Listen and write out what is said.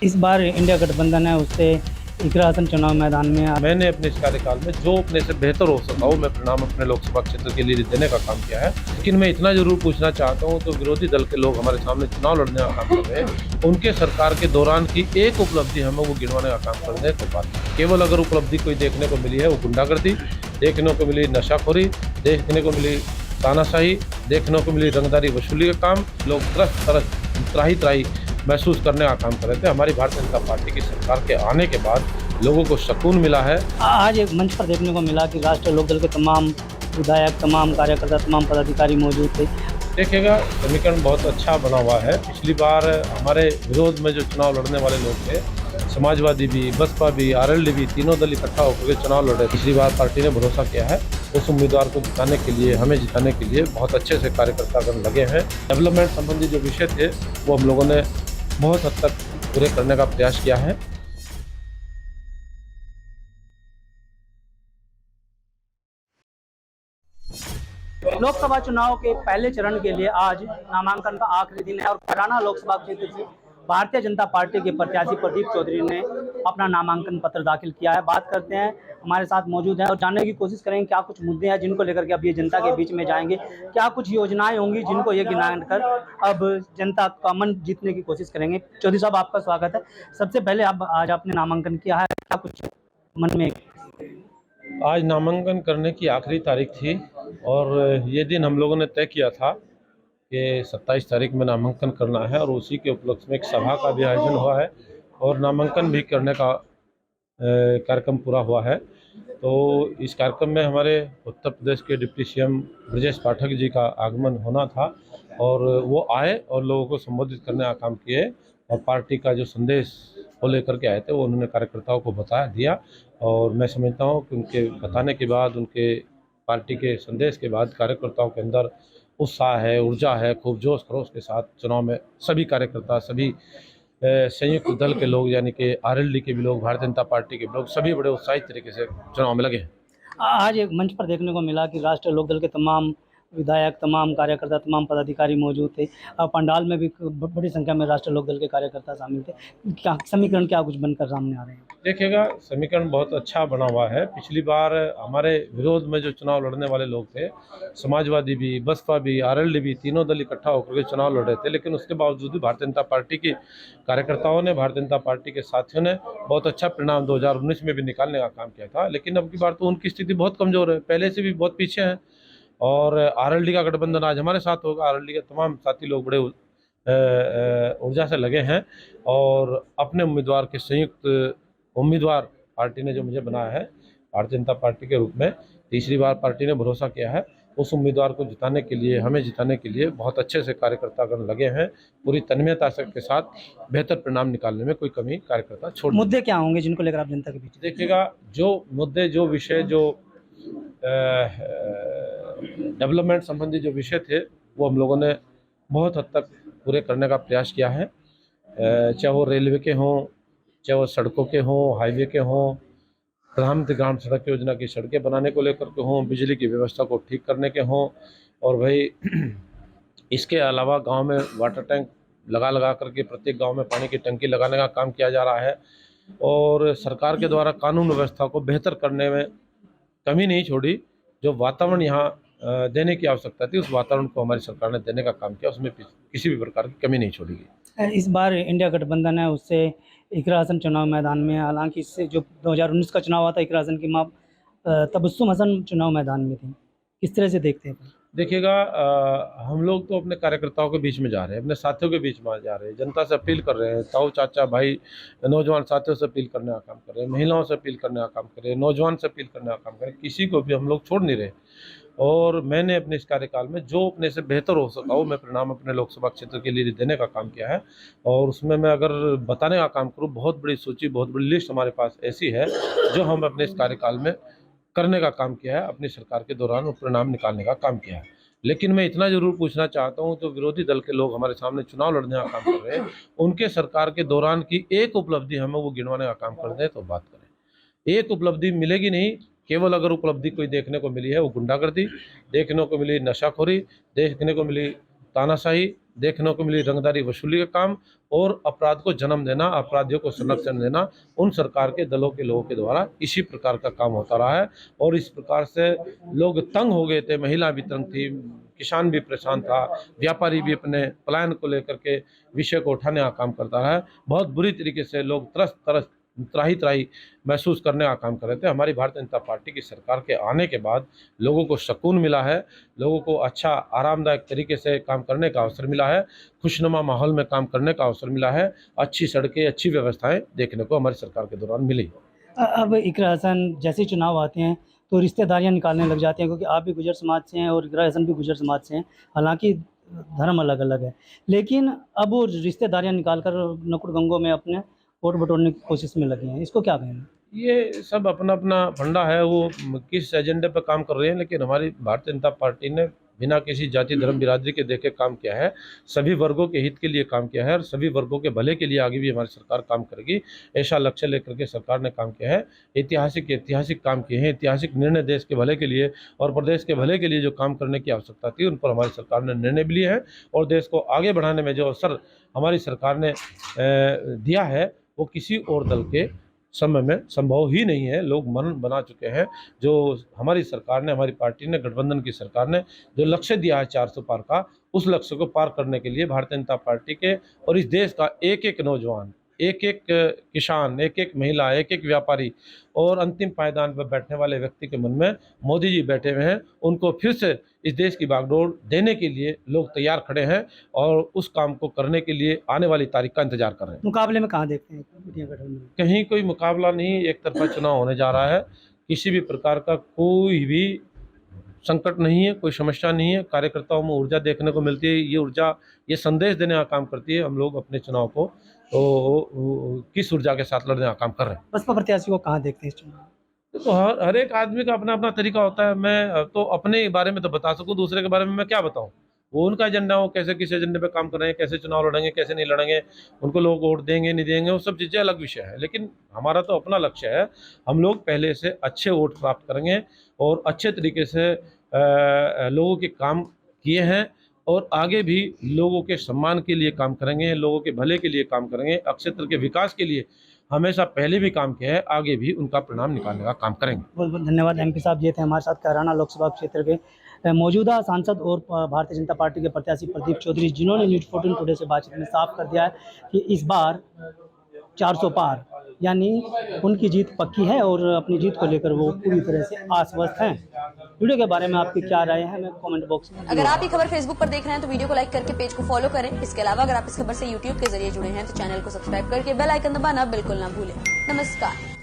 इस बार इंडिया गठबंधन है उससे इकरा हसन चुनाव मैदान में मैंने अपने इस कार्यकाल में जो अपने से बेहतर हो सका हो मैं परिणाम अपने लोकसभा क्षेत्र के लिए देने का काम किया है। लेकिन मैं इतना जरूर पूछना चाहता हूं तो विरोधी दल के लोग हमारे सामने चुनाव लड़ने का काम कर रहे हैं, उनके सरकार के दौरान की एक उपलब्धि हमें वो गिनवाने का काम कर रहे हैं। तो बात केवल अगर उपलब्धि कोई देखने को मिली है वो गुंडागर्दी, देखने को मिली नशाखोरी, देखने को मिली तानाशाही, देखने को मिली रंगदारी वसूली का काम, लोग त्रस्त तरस त्राही त्राही महसूस करने का काम कर रहे थे। हमारी भारतीय जनता पार्टी की सरकार के आने के बाद लोगों को सुकून मिला है। आज एक मंच पर देखने को मिला कि राष्ट्रीय लोकदल के तमाम विधायक, तमाम कार्यकर्ता, तमाम पदाधिकारी मौजूद थे। देखिएगा, समीकरण बहुत अच्छा बना हुआ है। पिछली बार हमारे विरोध में जो चुनाव लड़ने वाले लोग थे, समाजवादी भी, बसपा भी, आरएलडी भी, तीनों दल इकट्ठा होकर के चुनाव लड़े। पिछली बार पार्टी ने भरोसा किया है, उस उम्मीदवार को जिताने के लिए, हमें जिताने के लिए बहुत अच्छे से कार्यकर्तागण लगे हैं। डेवलपमेंट संबंधी जो विषय थे वो हम लोगों ने बहुत हद तक पूरे करने का प्रयास किया है। लोकसभा चुनाव के पहले चरण के लिए आज नामांकन का आखिरी दिन है और कैराना लोकसभा क्षेत्र से भारतीय जनता पार्टी के प्रत्याशी प्रदीप चौधरी ने अपना नामांकन पत्र दाखिल किया है। बात करते हैं, हमारे साथ मौजूद हैं और जानने की कोशिश करेंगे क्या कुछ मुद्दे हैं जिनको लेकर के अब ये जनता के बीच में जाएंगे, क्या कुछ योजनाएं होंगी जिनको ये गिनाकर अब जनता का मन जीतने की कोशिश करेंगे। चौधरी साहब, आपका स्वागत है। सबसे पहले अब आज आपने नामांकन किया है, क्या कुछ मन में? आज नामांकन करने की आखिरी तारीख थी और ये दिन हम लोगों ने तय किया था कि 27 तारीख में नामांकन करना है और उसी के उपलक्ष्य में एक सभा का भी आयोजन हुआ है और नामांकन भी करने का कार्यक्रम पूरा हुआ है। तो इस कार्यक्रम में हमारे उत्तर प्रदेश के डिप्टी सीएम ब्रजेश पाठक जी का आगमन होना था और वो आए और लोगों को संबोधित करने का काम किए और पार्टी का जो संदेश वो लेकर के आए थे वो उन्होंने कार्यकर्ताओं को बता दिया। और मैं समझता हूँ कि उनके बताने के बाद, उनके पार्टी के संदेश के बाद कार्यकर्ताओं के अंदर उत्साह है, ऊर्जा है, खूब जोश खरोश के साथ चुनाव में सभी कार्यकर्ता, सभी संयुक्त दल के लोग यानी कि आरएलडी के भी लोग, भारतीय जनता पार्टी के भी लोग, सभी बड़े उत्साहित तरीके से चुनाव में लगे हैं। आज एक मंच पर देखने को मिला कि राष्ट्रीय लोकदल के तमाम विधायक, तमाम कार्यकर्ता, तमाम पदाधिकारी मौजूद थे। पंडाल में भी बड़ी संख्या में राष्ट्रीय लोकदल के कार्यकर्ता शामिल थे। क्या समीकरण क्या कुछ बनकर सामने आ रहे हैं? देखिएगा, समीकरण बहुत अच्छा बना हुआ है। पिछली बार हमारे विरोध में जो चुनाव लड़ने वाले लोग थे, समाजवादी भी, बसपा भी, आरएलडी भी, तीनों दल इकट्ठा होकर के चुनाव लड़ रहे थे। लेकिन उसके बावजूद भी भारतीय जनता पार्टी की कार्यकर्ताओं ने, भारतीय जनता पार्टी के साथियों ने बहुत अच्छा परिणाम 2019 में भी निकालने का काम किया था। लेकिन अब की बार तो उनकी स्थिति बहुत कमज़ोर है, पहले से भी बहुत पीछे हैं। और आरएलडी का गठबंधन आज हमारे साथ होगा। आरएलडी के तमाम साथी लोग बड़े ऊर्जा से लगे हैं और अपने उम्मीदवार के संयुक्त उम्मीदवार पार्टी ने जो मुझे बनाया है भारतीय जनता पार्टी के रूप में, तीसरी बार पार्टी ने भरोसा किया है, उस उम्मीदवार को जिताने के लिए, हमें जिताने के लिए बहुत अच्छे से कार्यकर्तागण लगे हैं। पूरी तन्मयता के साथ बेहतर परिणाम निकालने में कोई कमी कार्यकर्ता छोड़। मुद्दे क्या होंगे जिनको लेकर आप जनता के बीच? देखिएगा, जो मुद्दे, जो विषय, जो डेवलपमेंट संबंधी जो विषय थे वो हम लोगों ने बहुत हद तक पूरे करने का प्रयास किया है। चाहे वो रेलवे के हों, चाहे वो सड़कों के हों, हाईवे के हों, प्रधानमंत्री ग्राम सड़क योजना की सड़कें बनाने को लेकर के हों, बिजली की व्यवस्था को ठीक करने के हों, और भाई इसके अलावा गांव में वाटर टैंक लगा करके प्रत्येक गांव में पानी की टंकी लगाने का काम किया जा रहा है। और सरकार के द्वारा कानून व्यवस्था को बेहतर करने में कमी नहीं छोड़ी। जो वातावरण यहाँ देने की आवश्यकता थी, उस वातावरण को हमारी सरकार ने देने का काम किया, उसमें किसी भी प्रकार की कमी नहीं छोड़ी गई। इस बार इंडिया गठबंधन है उससे इकरा हसन चुनाव मैदान में, हालांकि इससे जो 2019 का चुनाव हुआ था इकरा हसन की मां तबस्सुम हसन चुनाव मैदान में थी। किस तरह से देखते हैं? देखिएगा, हम लोग तो अपने कार्यकर्ताओं के बीच में जा रहे हैं, अपने साथियों के बीच में जा रहे हैं, जनता से अपील कर रहे हैं, ताऊ चाचा भाई नौजवान साथियों से अपील करने का काम कर रहे हैं, महिलाओं से अपील करने का काम कर रहे हैं, नौजवान से अपील करने का काम कर रहे हैं, किसी को भी हम लोग छोड़ नहीं रहे। और मैंने अपने इस कार्यकाल में जो अपने से बेहतर हो सका हो मैं परिणाम अपने लोकसभा क्षेत्र के लिए देने का काम किया है। और उसमें मैं अगर बताने का काम करूँ, बहुत बड़ी सूची, बहुत बड़ी लिस्ट हमारे पास ऐसी है जो हम अपने इस कार्यकाल में करने का काम किया है, अपनी सरकार के दौरान वो परिणाम निकालने का काम किया है। लेकिन मैं इतना जरूर पूछना चाहता हूं, तो विरोधी दल के लोग हमारे सामने चुनाव लड़ने का काम कर रहे हैं, उनके सरकार के दौरान की एक उपलब्धि हमें वो गिनवाने का काम कर दें तो बात करें। एक उपलब्धि मिलेगी नहीं, केवल अगर उपलब्धि कोई देखने को मिली है वो गुंडागर्दी, देखने को मिली नशाखोरी, देखने को मिली तानाशाही, देखने को मिली रंगदारी वसूली का काम और अपराध को जन्म देना, अपराधियों को संरक्षण देना उन सरकार के दलों के लोगों के द्वारा इसी प्रकार का काम होता रहा है। और इस प्रकार से लोग तंग हो गए थे, महिला भी तंग थी, किसान भी परेशान था, व्यापारी भी अपने पलायन को लेकर के विषय को उठाने का काम करता रहा है। बहुत बुरी तरीके से लोग त्राही महसूस करने का काम कर रहे थे। हमारी भारतीय जनता पार्टी की सरकार के आने के बाद लोगों को सुकून मिला है, लोगों को अच्छा आरामदायक तरीके से काम करने का अवसर मिला है, खुशनुमा माहौल में काम करने का अवसर मिला है, अच्छी सड़कें, अच्छी व्यवस्थाएं देखने को हमारी सरकार के दौरान मिली। अब इकरा हसन जैसे ही चुनाव आते हैं तो रिश्तेदारियां निकालने लग जाते हैं, क्योंकि आप भी गुजर समाज से हैं और इकरा हसन भी गुजर समाज से हैं, हालांकि धर्म अलग अलग है, लेकिन अब वो रिश्तेदारियां निकाल कर नकुड़ गंगों में अपने वोट बटोरने की कोशिश में लगे हैं। इसको क्या कहेंगे? ये सब अपना अपना फंडा है, वो किस एजेंडे पर काम कर रहे हैं, लेकिन हमारी भारतीय जनता पार्टी ने बिना किसी जाति धर्म बिरादरी के देखे काम किया है, सभी वर्गों के हित के लिए काम किया है और सभी वर्गों के भले के लिए आगे भी हमारी सरकार काम करेगी, ऐसा लक्ष्य लेकर के सरकार ने काम किया है। ऐतिहासिक काम किए हैं, ऐतिहासिक निर्णय देश के भले के लिए और प्रदेश के भले के लिए जो काम करने की आवश्यकता थी उन पर हमारी सरकार ने निर्णय भी लिए हैं और देश को आगे बढ़ाने में जो अवसर हमारी सरकार ने दिया है वो किसी और दल के समय में संभव ही नहीं है। लोग मन बना चुके हैं, जो हमारी सरकार ने, हमारी पार्टी ने, गठबंधन की सरकार ने जो लक्ष्य दिया है 400 पार का, उस लक्ष्य को पार करने के लिए भारतीय जनता पार्टी के और इस देश का एक एक नौजवान, एक एक किसान, एक एक महिला, एक एक व्यापारी और अंतिम पायदान पर बैठने वाले व्यक्ति के मन में मोदी जी बैठे हुए हैं। उनको फिर से इस देश की बागडोर देने के लिए लोग तैयार खड़े हैं और उस काम को करने के लिए आने वाली तारीख का इंतजार कर रहे हैं। मुकाबले में कहाँ देखते हैं इंडिया गठबंधन? कहीं कोई मुकाबला नहीं, एक तरफा चुनाव होने जा रहा है। किसी भी प्रकार का कोई भी संकट नहीं है, कोई समस्या नहीं है। कार्यकर्ताओं में ऊर्जा देखने को मिलती है, ये ऊर्जा ये संदेश देने का काम करती है हम लोग अपने चुनाव को तो किस ऊर्जा के साथ लड़ने का काम कर रहे हैं। बसपा प्रत्याशी को कहाँ देखते हैं इस चुनाव? तो हर एक आदमी का अपना अपना तरीका होता है। मैं तो अपने बारे में तो बता सकूं, दूसरे के बारे में मैं क्या बताऊं? वो उनका एजेंडा हो, कैसे किस एजेंडे पे काम कर रहे हैं, कैसे चुनाव लड़ेंगे, कैसे नहीं लड़ेंगे, उनको लोग वोट देंगे नहीं देंगे, वो सब चीज़ें अलग विषय है। लेकिन हमारा तो अपना लक्ष्य है, हम लोग पहले से अच्छे वोट प्राप्त करेंगे और अच्छे तरीके से लोगों के काम किए हैं और आगे भी लोगों के सम्मान के लिए काम करेंगे, लोगों के भले के लिए काम करेंगे, क्षेत्र के विकास के लिए हमेशा पहले भी काम किया है, आगे भी उनका परिणाम निकालने का काम करेंगे। बहुत बहुत धन्यवाद। एमपी साहब ये थे हमारे साथ कैराना लोकसभा क्षेत्र के मौजूदा सांसद और भारतीय जनता पार्टी के प्रत्याशी प्रदीप चौधरी, जिन्होंने न्यूज़ 14 टुडे से बातचीत में साफ कर दिया है कि इस बार 400 पार यानी उनकी जीत पक्की है और अपनी जीत को लेकर वो पूरी तरह से आश्वस्त हैं। वीडियो के बारे में आपकी क्या राय है, हमें कमेंट बॉक्स में। अगर आप ये खबर फेसबुक पर देख रहे हैं तो वीडियो को लाइक करके पेज को फॉलो करें। इसके अलावा अगर आप इस खबर से यूट्यूब के जरिए जुड़े हैं तो चैनल को सब्सक्राइब करके बेल आइकन दबाना बिल्कुल ना भूलें। नमस्कार।